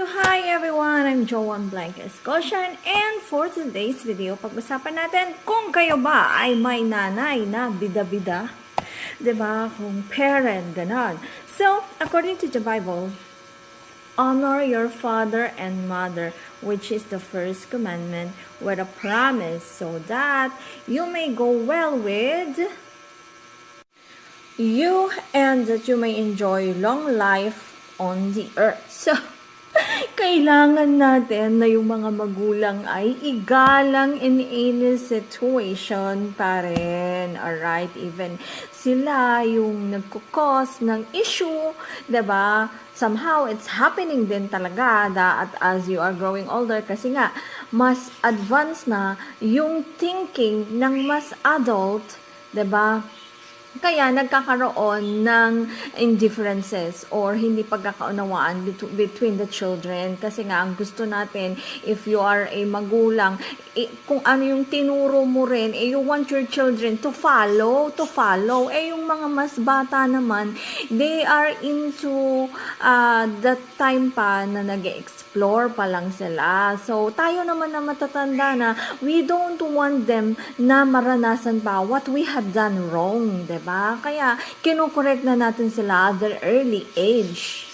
So hi everyone, I'm Joanne Blanca Scotian, and for today's video, pag-usapan natin kung kayo ba ay may nanay na bida-bida, 'di ba? Kung parent, ganon. So, according to the Bible, honor your father and mother, which is the first commandment with a promise, so that you may go well with you and that you may enjoy long life on the earth. So, kailangan natin na yung mga magulang ay igalang in any situation pa rin. Alright? Even sila yung nagkukos ng issue, diba? Somehow, it's happening din talaga that as you are growing older kasi nga, mas advanced na yung thinking ng mas adult, diba? Kaya nagkakaroon ng indifferences or hindi pagkakaunawaan between the children. Kasi nga, ang gusto natin, if you are a magulang, kung ano yung tinuro mo rin, you want your children to follow. Yung mga mas bata naman, they are into the time pa na nag-explore pa lang sila. So, tayo naman na matatanda na, we don't want them na maranasan pa what we have done wrong, diba? Kaya, kinukorek na natin sila at their early age.